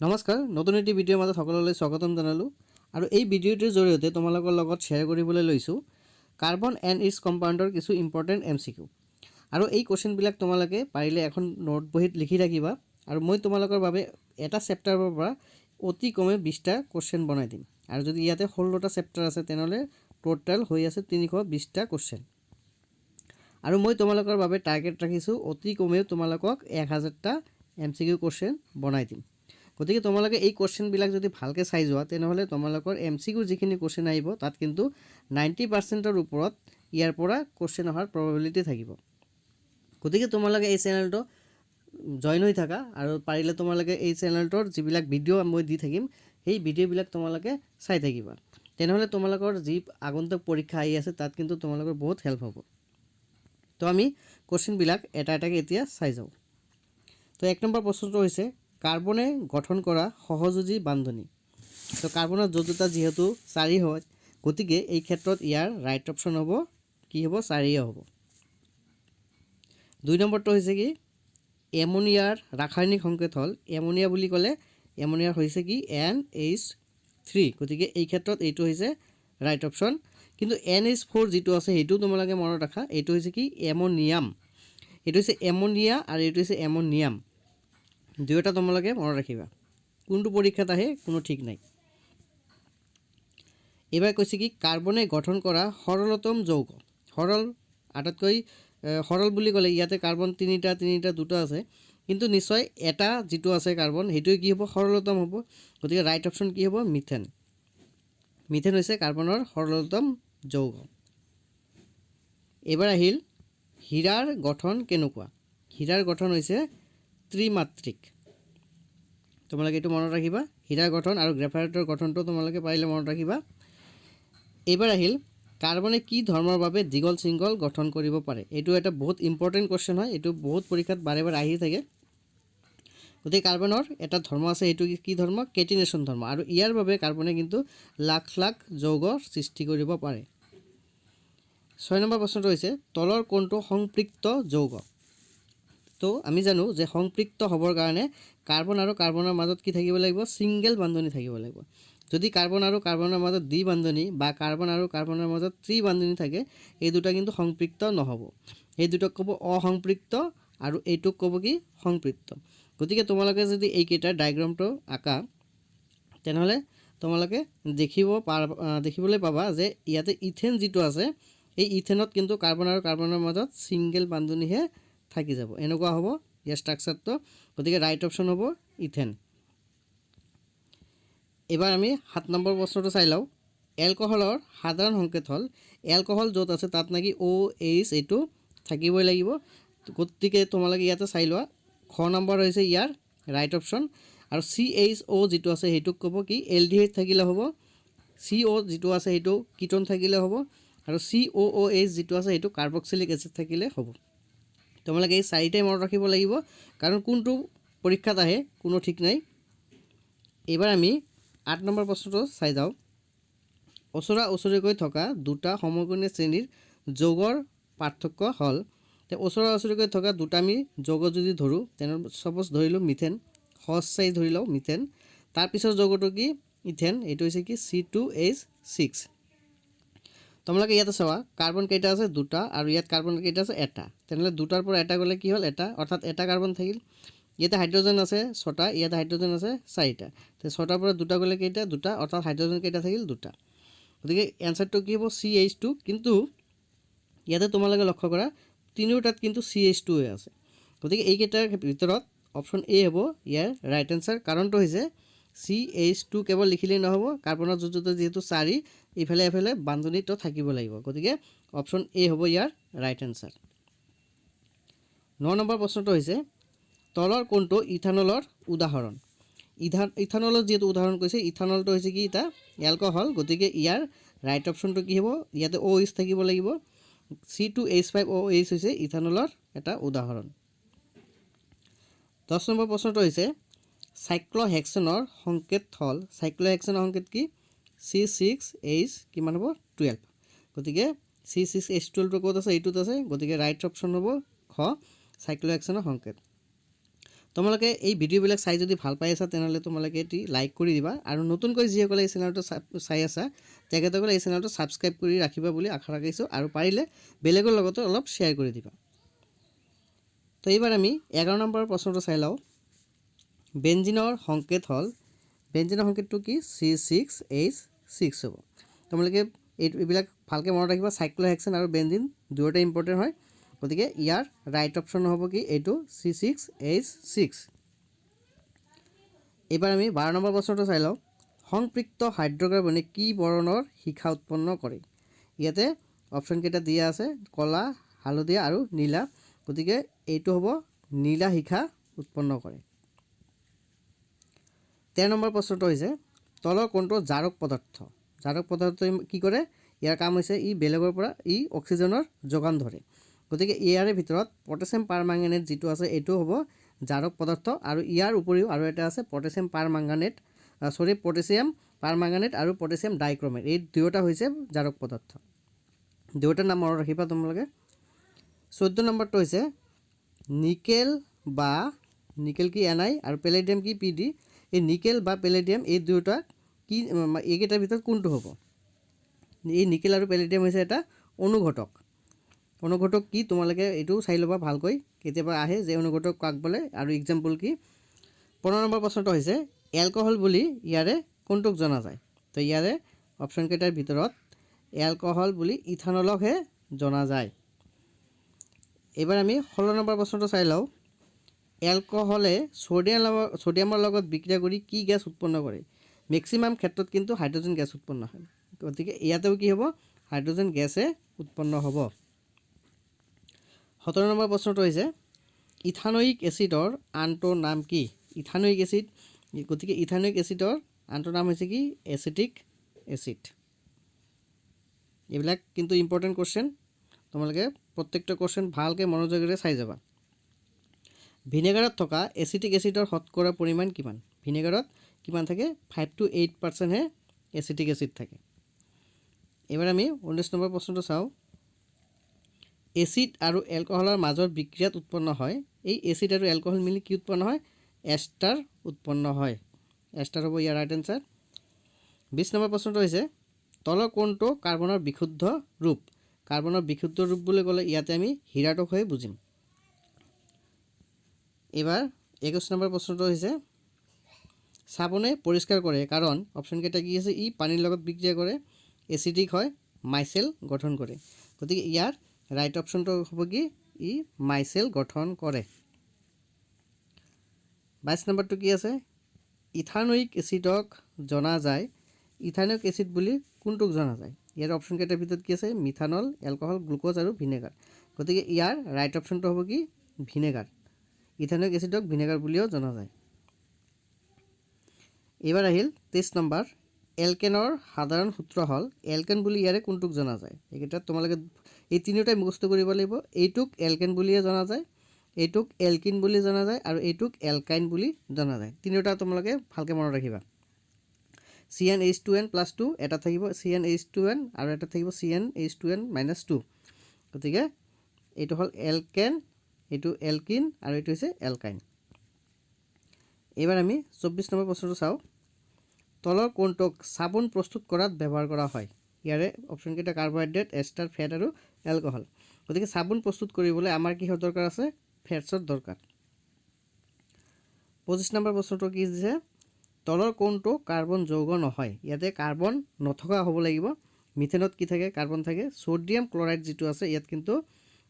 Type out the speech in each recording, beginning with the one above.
নমস্কাৰ নতুন এটি ভিডিঅ'ৰ মাজত সকলোলৈ স্বাগতম জনালোঁ আৰু এই ভিডিঅ'টোৰ জৰিয়তে তোমালোকৰ লগত শ্বেয়াৰ কৰিবলৈ লৈছোঁ কাৰ্বন এণ্ড ইটছ কম্পাউণ্ডৰ কিছু ইম্পৰ্টেণ্ট এমচিকিউ আৰু এই কোৱেশ্চনবিলাক তোমালোকে পাৰিলে এখন নোট বহীত লিখি ৰাখিবা আৰু মই তোমালোকৰ বাবে এটা চেপ্টাৰৰ পৰা অতি কমে 20টা কোৱেশ্চন বনাই দিম আৰু যদি ইয়াতে 16টা চেপ্টাৰ আছে তেনেহ'লে টোটাল হৈ আছে 320টা কোৱেশ্চন আৰু মই তোমালোকৰ বাবে টাৰ্গেট ৰাখিছোঁ অতি কমেও তোমালোকক 1000টা এমচিকিউ কোৱেশ্চন বনাই দিম গতিকে তোমালোকে এই কোৱেশ্চনবিলাক যদি ভালকৈ চাই যোৱা তেনেহ'লে তোমালোকৰ এমচিকিউ যিখিনি কোৱেশ্চন আহিব তাত কিন্তু 90%ৰ ওপৰত ইয়াৰ পৰা কোৱেশ্চন অহাৰ প্ৰবাবিলিটি থাকিব গতিকে তোমালোকে এই চেনেলটো জয়েন হৈ থাকা আৰু পাৰিলে তোমালোকে এই চেনেলটোৰ যিবিলাক ভিডিঅ' মই দি থাকিম সেই ভিডিঅ'বিলাক তোমালোকে চাই থাকিবা তেনেহ'লে তোমালোকৰ যি আগন্তুক পৰীক্ষা আহি আছে তাত কিন্তু তোমালোকৰ বহুত হেল্প হ'ব তো আমি কোৱেশ্চনবিলাক এটা এটাকৈ এতিয়া চাই যাওঁ তো 1 নম্বৰ প্ৰশ্নটো হৈছে কাৰ্বনে গঠন কৰা সহযোজী বান্ধনী তো কাৰ্বনৰ যৌগিকতা যেহেতু 4 হয় গতিকে এই ক্ষেত্ৰত ইয়াৰ ৰাইট অপশ্যন হ'ব কি হ'ব 4 হ'ব 2 নম্বৰটো হৈছে কি এমোনিয়াৰ ৰাসায়নিক সংকেত হ'ল এমোনিয়া বুলি ক'লে এমোনিয়াৰ হৈছে কি NH3 গতিকে এই ক্ষেত্ৰত এইটো হৈছে ৰাইট অপশ্যন কিন্তু NH4 যেটো আছে হেতু তোমালোকে মনত ৰাখা এইটো হৈছে কি এমোনিয়াম এইটো হৈছে এমোনিয়া আৰু এইটো হৈছে এমোনিয়াম দুয়োটা তোমালোকে মনত ৰাখিবা কোনটো পৰীক্ষাত আহে কোনো ঠিক নাই এবাৰ কৈছে কি কাৰ্বনে গঠন কৰা সৰলতম যৌগ সৰল আটাইতকৈ সৰল বুলি ক'লে ইয়াতে কাৰ্বন তিনিটা দুটা আছে কিন্তু নিশ্চয় এটা যেটো আছে কাৰ্বন হেতু কি হ'ব সৰলতম হ'ব গতিকে ৰাইট অপশ্যন কি হ'ব মিথেন মিথেন হৈছে কাৰ্বনৰ সৰলতম যৌগ এবাৰ আহিল হীৰাৰ গঠন কেনেকুৱা হীৰাৰ গঠন হৈছে ত্ৰিমাত্ৰিক তোমালোকে এইটো মনত ৰাখিবা হীৰাৰ গঠন আৰু গ্ৰেফাইটৰ গঠনটো তোমালোকে পাৰিলে মনত ৰাখিবা এবাৰ আহিল কাৰ্বনে কি ধৰ্মৰ বাবে দ্বিগল শৃংখল গঠন কৰিব পাৰে এইটো এটা বহুত ইম্পৰ্টেণ্ট কোৱেশ্চন হয় এইটো বহুত পৰীক্ষাত বাৰে বাৰে আহি থাকে গতিকে কাৰ্বনৰ এটা ধৰ্ম আছে এইটো কি ধৰ্ম কেটিনেশ্যন ধৰ্ম আৰু ইয়াৰ বাবে কাৰ্বনে কিন্তু লাখ লাখ যৌগৰ সৃষ্টি কৰিব পাৰে 6 নম্বৰ প্ৰশ্নটো হৈছে তলৰ কোনটো সংপৃক্ত যৌগ তো আমি জানো যে সংপৃক্ত হ'বৰ কাৰণে কাৰ্বন আৰু কাৰ্বনৰ মাজত কি থাকিব লাগিব সিঙ্গেল বান্ধনী থাকিব লাগিব যদি কাৰ্বন আৰু কাৰ্বনৰ মাজত দ্বি বান্ধনী বা কাৰ্বন আৰু কাৰ্বনৰ মাজত ত্ৰি বান্ধনী থাকে এই দুটা কিন্তু সংপৃক্ত নহ'ব এই দুটাক ক'ব অসংপৃক্ত আৰু এইটোক ক'ব কি সংপৃক্ত গতিকে তোমালোকে যদি এই কেইটাৰ ডায়াগ্ৰামটো আঁকা তেনেহ'লে তোমালোকে দেখিবলৈ পাবা যে ইয়াতে ইথেন যেটো আছে এই ইথেনত কিন্তু কাৰ্বন আৰু কাৰ্বনৰ মাজত সিঙ্গেল বান্ধনীহে থাকি যাব এনেকুৱা হ'ব ইয়াৰ ষ্ট্ৰাকচাৰটো গতিকে ৰাইট অপশ্যন হ'ব ইথেন এবাৰ আমি 7 নম্বৰ প্ৰশ্নটো চাই লওঁ এলকহলৰ সাধাৰণ সংকেত হ'ল এলকহল য'ত আছে তাত নাকি OH এইটো থাকিবই লাগিব গতিকে তোমালোকে ইয়াতে চাই লোৱা খ নম্বৰ হৈছে ইয়াৰ ৰাইট অপশ্যন আৰু CHO যেটো আছে হেতুক ক'ব কি এলডিহাইড থাকিলে হ'ব CO যেটো আছে হেতু কিটোন থাকিলে হ'ব আৰু COOH যেটো আছে হেতু কাৰ্বক্সিলিক এসিড থাকিলে হ'ব তোমালোকে এই চাৰিটাই মনত ৰাখিব লাগিব কাৰণ কোনটো পৰীক্ষাত আহে কোনো ঠিক নাই এবাৰ আমি 8 নম্বৰ প্ৰশ্নটো চাই যাওঁ ওচৰা ওচৰিকৈ থকা দুটা সমকোণীয় শ্ৰেণীৰ যৌগৰ পাৰ্থক্য হ'ল তে ওচৰা ওচৰিকৈ থকা দুটা আমি যৌগ যদি ধৰোঁ তেনে সপোজ ধৰিলোঁ মিথেন সহজ চাই ধৰি লওঁ মিথেন তাৰ পিছৰ যৌগটো কি ইথেন এইটো হৈছে কি C2H6 তোমালোকে ইয়াতে চাবা কাৰ্বন কেইটা আছে দুটা আৰু ইয়াত কাৰ্বন কেইটা আছে এটা তেনেহ'লে দুটাৰ পৰা এটা গ'লে কি হ'ল এটা অৰ্থাৎ এটা কাৰ্বন থাকিল ইয়াতে হাইড্ৰজেন আছে 6টা ইয়াতে হাইড্ৰজেন আছে 4টা তে 6টাৰ পৰা দুটা গ'লে কেইটা দুটা অৰ্থাৎ হাইড্ৰজেন কেইটা থাকিল দুটা গতিকে এনসাৰটো কি হ'ব CH2 কিন্তু ইয়াতে তোমালোকে লক্ষ্য কৰা তিনিওটাত কিন্তু CH2 আছে গতিকে এই কেইটাৰ ভিতৰত অপশ্যন A হ'ব ইয়াৰ ৰাইট এনসাৰ কাৰণটো হৈছে CH2 কেৱল লিখিলেই নহ'ব কাৰ্বনৰ যৌগটো যেহেতু 4 ইফালে এফালে বান্ধনীটো থাকিব লাগিব গতিকে অপশ্যন A হ'ব ইয়াৰ ৰাইট এনসাৰ 9 নম্বৰ প্ৰশ্নটো হৈছে তলৰ কোনটো ইথানলৰ উদাহৰণ ইথানলৰ যেহেতু উদাহৰণ কৈছে ইথানলটো হৈছে কি এটা এলকহল গতিকে ইয়াৰ ৰাইট অপশ্যনটো কি হ'ব ইয়াতে OH থাকিব লাগিব C2H5OH হৈছে ইথানলৰ এটা উদাহৰণ 10 নম্বৰ প্ৰশ্নটো হৈছে সাইক্লোহেক্সেনৰ সংকেত হ'ল সাইক্লোহেক্সেনৰ সংকেত কি C6H কিমান হ'ব 12 গতিকে C6H12 টো ক'ত আছে এইটোত আছে গতিকে ৰাইট অপশ্যন হ'ব খ সাইক্লোহেক্সেনৰ সংকেত তোমালোকে এই ভিডিঅ'বিলাক চাই যদি ভাল পাই আছা তেনেহ'লে তোমালোকে এটি লাইক কৰি দিবা আৰু নতুনকৈ যিসকলে এই চেনেলটো চাই আছা তেখেতসকলে এই চেনেলটো ছাবস্ক্ৰাইব কৰি ৰাখিবা বুলি আশা ৰাখিছোঁ আৰু পাৰিলে বেলেগৰ লগতো অলপ শ্বেয়াৰ কৰি দিবা। তো এইবাৰ আমি 11 নম্বৰ প্ৰশ্নটো চাই লওঁ। বেঞ্জিনৰ সংকেত হ'ল, বেঞ্জিনৰ সংকেতটো কি? C6H6 হ'ব। তোমালোকে এইবিলাক ভালকৈ মনত ৰাখিবা। চাইক্লোহেক্সেন আৰু বেঞ্জিন দুয়োটাই ইম্পৰ্টেণ্ট হয়, গতিকে ইয়াৰ ৰাইট অপশ্যন হ'ব কি? এইটো C6H6। এইবাৰ আমি 12 নম্বৰ প্ৰশ্নটো চাই লওঁ। সংপৃক্ত হাইড্ৰ'কাৰ্বনে কি বৰণৰ শিখা উৎপন্ন কৰে? ইয়াতে অপশ্যনকেইটা দিয়া আছে, ক'লা, হালধীয়া আৰু নীলা, গতিকে এইটো হ'ব নীলা শিখা উৎপন্ন কৰে। 13 নম্বৰ প্ৰশ্নটো হৈছে, তলৰ কোনটো জাৰক পদাৰ্থ? জাৰক পদাৰ্থই কি কৰে? ইয়াৰ কাম হৈছে ই বেলেগৰ পৰা অক্সিজেনৰ যোগান ধৰে, গতিকে ইয়াৰে ভিতৰত পটাছিয়াম পাৰমাংগানেট যিটো আছে এইটো হ'ব জাৰক পদাৰ্থ। আৰু ইয়াৰ উপৰিও আৰু এটা আছে পটাছিয়াম পাৰমাংগানেট আৰু পটাছিয়াম ডাইক্ৰমেট, এই দুয়োটা হৈছে জাৰক পদাৰ্থ। দুয়োটাৰ নাম মনত ৰাখিবা তোমালোকে। 14 নম্বৰটো হৈছে, নিকেল কি Ni আৰু পেলেডিয়াম কি Pd। এই নিকেল বা পেলেডিয়াম এই দুয়োটা কি, এইকেইটাৰ ভিতৰত কোনটো হ'ব? এই নিকেল আৰু পেলেডিয়াম হৈছে এটা অনুঘটক। অনুঘটক কি তোমালোকে এইটো চাই ল'বা ভালকৈ, কেতিয়াবা আহে যে অনুঘটক কাক বোলে আৰু এক্সাম্পল কি। 15 নম্বৰ প্ৰশ্নটো হৈছে, এলকহল বুলি ইয়াৰে কোনটোক জনা যায়? তো ইয়াৰে অপশ্যনকেইটাৰ ভিতৰত এলকহল বুলি ইথানলকহে জনা যায়। এইবাৰ আমি 16 নম্বৰ প্ৰশ্নটো চাই লওঁ। এলকহলে ছ'ডিয়ামৰ লগত বিক্ৰিয়া কৰি কি গেছ উৎপন্ন কৰে? মেক্সিমাম ক্ষেত্ৰত কিন্তু হাইড্ৰজেন গেছ উৎপন্ন হয়, গতিকে ইয়াতেও কি হ'ব? হাইড্ৰজেন গেছে উৎপন্ন হ'ব। 17 নম্বৰ প্ৰশ্নটো হৈছে, ইথানয়িক এচিডৰ আনটো নাম কি? ইথানয়িক এচিড, গতিকে ইথানয়িক এচিডৰ আনটো নাম হৈছে কি? Acetic acid. এইবিলাক কিন্তু ইম্পৰ্টেণ্ট কুৱেশ্যন, তোমালোকে প্ৰত্যেকটা কুৱেশ্যন ভালকৈ মনোযোগেৰে চাই যাবা। ভিনেগাৰত থকা এচিটিক এচিডৰ শতকৰা পৰিমাণ কিমান? ভিনেগাৰত কিমান থাকে? 5 to 8%হে এচিটিক এচিড থাকে। এইবাৰ আমি 19 নম্বৰ প্ৰশ্নটো চাওঁ। এচিড আৰু এলকহলৰ মাজৰ বিক্ৰিয়াত উৎপন্ন হয়, এই এচিড আৰু এলকহল মিলি কি উৎপন্ন হয়? এষ্টাৰ উৎপন্ন হয়। এষ্টাৰ হ'ব ইয়াৰ ৰাইট এনচাৰ। 20 নম্বৰ প্ৰশ্নটো হৈছে, তলৰ কোনটো কাৰ্বনৰ বিশুদ্ধ ৰূপ? কাৰ্বনৰ বিশুদ্ধ ৰূপ বুলি ক'লে ইয়াতে আমি হীৰাটক হৈ বুজিম। এইবাৰ 21 নম্বৰ প্ৰশ্নটো হৈছে, চাবোনে পৰিষ্কাৰ কৰে কাৰণ অপশ্যনকেইটা কি আছে? ই পানীৰ লগত বিক্ৰিয়া কৰে, এচিডিক হয়, মাইচেল গঠন কৰে, গতিকে ইয়াৰ ৰাইট অপশ্যনটো হ'ব কি? ই মাইচেল গঠন কৰে। 22 নম্বৰটো কি আছে? ইথানয়িক এচিডক জনা যায়, ইথানয়িক এচিড বুলি কোনটোক জনা যায়? ইয়াৰ অপশ্যনকেইটাৰ ভিতৰত কি আছে? মিথানল, এলকহল, গ্লুক'জ আৰু ভিনেগাৰ, গতিকে ইয়াৰ ৰাইট অপশ্যনটো হ'ব কি? ভিনেগাৰ। ইথানয়িক এচিডক ভিনেগাৰ বুলিও জনা যায়। এইবাৰ আহিল 23 নম্বৰ। এলকেনৰ সাধাৰণ সূত্ৰ হ'ল, এলকেন বুলি ইয়াৰে কোনটোক জনা যায়? এইকেইটাত তোমালোকে এই তিনিওটাই মুখস্থ কৰিব লাগিব। এইটোক এলকেন বুলিয়ে জনা যায়, এইটোক এলকিন বুলি জনা যায় আৰু এইটোক এলকাইন বুলি জনা যায়। তিনিওটা তোমালোকে ভালকৈ মনত ৰাখিবা। CnH2n+2 এটা থাকিব CnH2n আৰু এটা থাকিব CnH2n-2, গতিকে এইটো হ'ল এলকেন, এইটো এলকিন আৰু এইটো হৈছে এলকাইন। এইবাৰ আমি 24 নম্বৰ প্ৰশ্নটো চাওঁ। তলৰ কোনটোক চাবোন প্ৰস্তুত কৰাত ব্যৱহাৰ কৰা হয়? ইয়াৰে অপশ্যনকেইটা কাৰ্বহাইড্ৰেট, এষ্টাৰ, ফেট আৰু এলকহল, গতিকে চাবোন প্ৰস্তুত কৰিবলৈ আমাৰ কিহৰ দৰকাৰ আছে? ফেটছৰ দৰকাৰ। 25 নম্বৰ প্ৰশ্নটো কি দিছে? তলৰ কোনটো কাৰ্বন যৌগ নহয়? ইয়াতে কাৰ্বন নথকা হ'ব লাগিব। মিথেনত কি থাকে? কাৰ্বন থাকে। ছ'ডিয়াম ক্লৰাইড যিটো আছে ইয়াত কিন্তু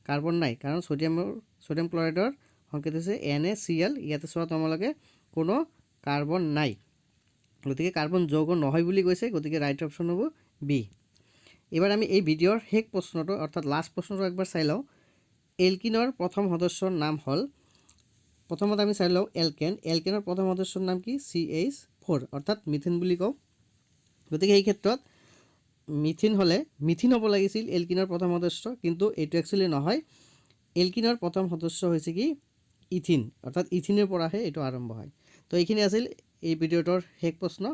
কাৰ্বন নাই, কাৰণ ছ'ডিয়াম ক্লৰাইডৰ সংকেত হৈছে NaCl, ইয়াতে চোৱা তোমালোকে কোনো কাৰ্বন নাই, গতিকে কাৰ্বন যৌগ নহয় বুলি কৈছে, গতিকে ৰাইট অপশ্যন হ'ব বি। এইবাৰ আমি এই ভিডিঅ'ৰ শেষ প্ৰশ্নটো অৰ্থাৎ লাষ্ট প্ৰশ্নটো একবাৰ চাই লওঁ। এলকিনৰ প্ৰথম সদস্যৰ নাম হ'ল, প্ৰথমত আমি চাই লওঁ এলকেন। এলকেনৰ প্ৰথম সদস্যৰ নাম কি? CH4, অৰ্থাৎ মিথেন বুলি কওঁ, গতিকে এই ক্ষেত্ৰত মিথিন হ'লে মিথিন হ'ব লাগিছিল এলকিনৰ প্ৰথম সদস্য, কিন্তু এইটো একচুৱেলি নহয়। এলকিনৰ প্ৰথম সদস্য হৈছে কি? ইথিন, অৰ্থাৎ ইথিনৰ পৰাহে এইটো আৰম্ভ হয়। তো এইখিনি আছিল এই ভিডিঅ'টোৰ শেষ প্ৰশ্ন।